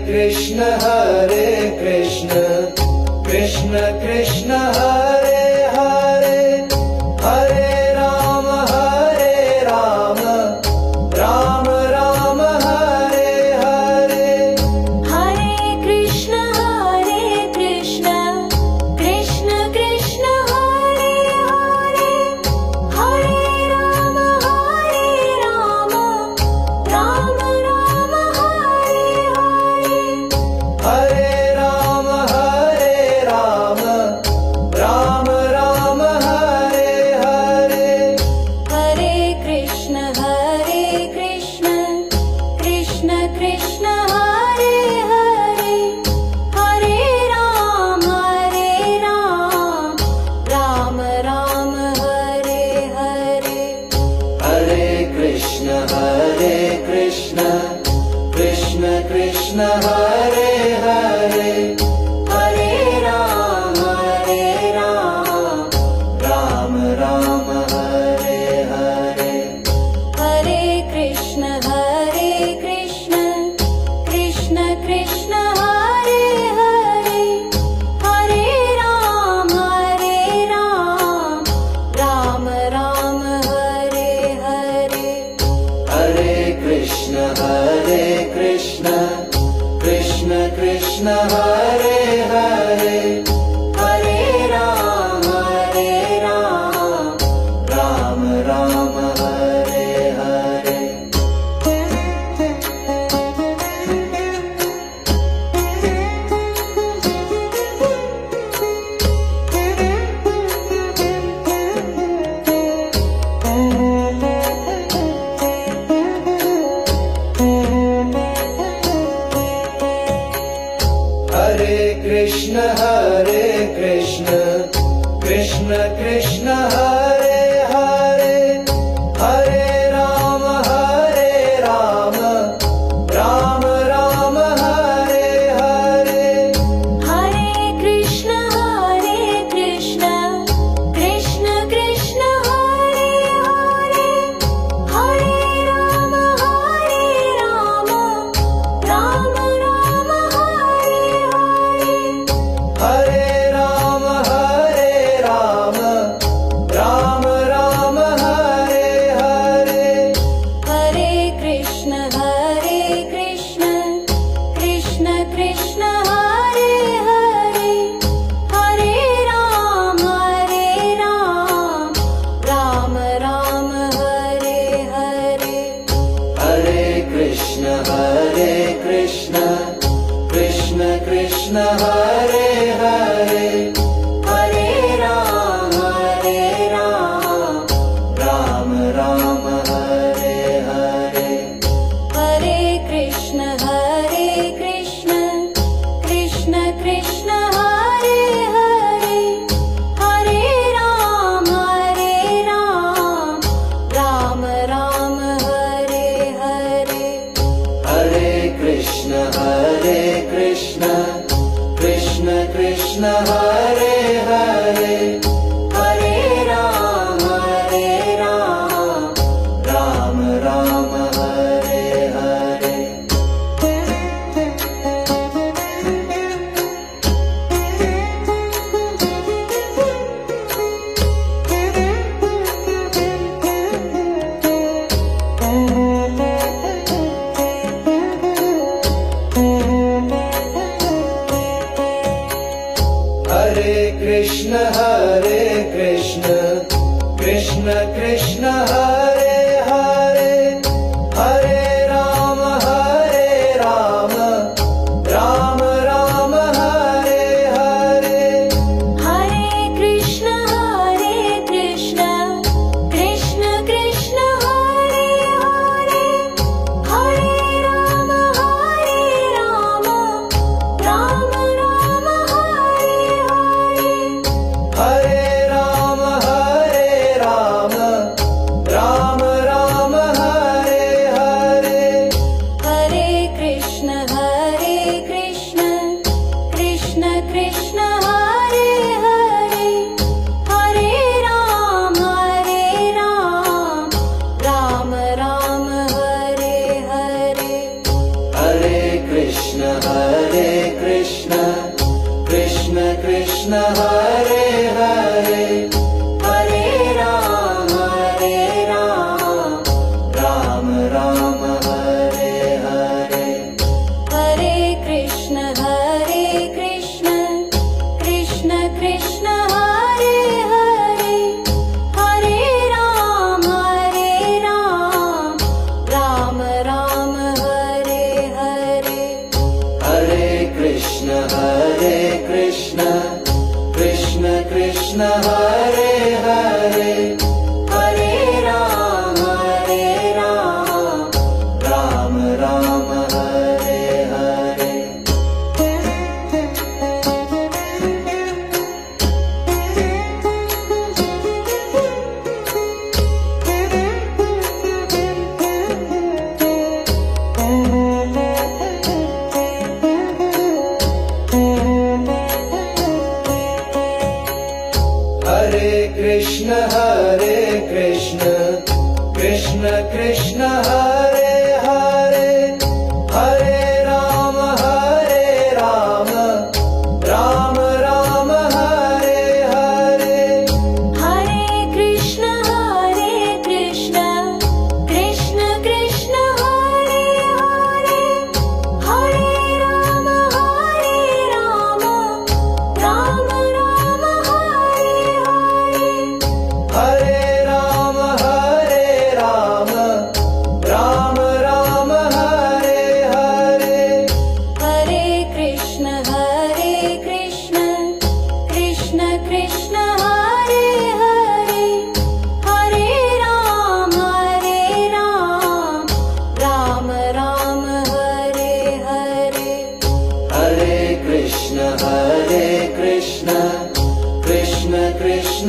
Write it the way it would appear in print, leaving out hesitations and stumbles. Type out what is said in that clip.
Krishna Krishna Krishna Hare Hare, Hare Ram Ram Ram Hare Hare. Hare Krishna Krishna Krishna Hare Hare, Hare Ram Ram Ram Hare Hare. Hare Ram Ram Ram Hare Hare. Hare Krishna Krishna Krishna Krishna Hare Hare, Hare Ram Ram Ram Hare Hare. Hare Krishna Krishna Krishna Hare Hare, Hare Ram Ram Ram Hare Hare. Hare Krishna Krishna Krishna Krishna Hare Hare, Hare Ram Ram Ram Hare Hare. Hare Krishna Krishna Krishna Hare Hare, Hare Ram Ram Ram Hare Hare. Hare Krishna Krishna Krishna Hare Hare, Hare Ram Ram Ram Hare Hare. Hare Krishna Krishna Krishna Krishna Hare Hare, Hare Ram Ram Ram Hare Hare. Hare Ram Ram Ram Hare Hare. Hare Krishna Krishna Krishna Hare Hare, Hare Ram Ram Ram Hare Hare. Hare Krishna Krishna Krishna Hare Hare, Hare Ram Ram Ram Hare Hare. Hare Krishna Krishna Krishna Krishna Hare Hare, Hare Ram Ram Ram Hare Hare. Hare Krishna Krishna Krishna Hare Hare, Hare Ram Ram Ram Hare Hare. Hare Krishna Krishna Krishna Hare Hare, Hare Ram Ram Ram Hare Hare. Hare Krishna Krishna Krishna Krishna Hare Hare, Hare Ram Ram Ram Hare Hare. Hare Ram Krishna Krishna Krishna Hare Hare Hare Ram Ram Ram Hare Hare Hare Krishna Krishna Krishna Hare Hare Hare Ram Ram Ram Hare Hare Hare Krishna Krishna Krishna Hare Hare Hare Ram Ram Ram Hare Hare Hare Ram Ram Ram Hare Hare Hare Krishna Krishna Krishna Hare Hare Hare Ram Ram Ram Hare Hare Hare Krishna Krishna Krishna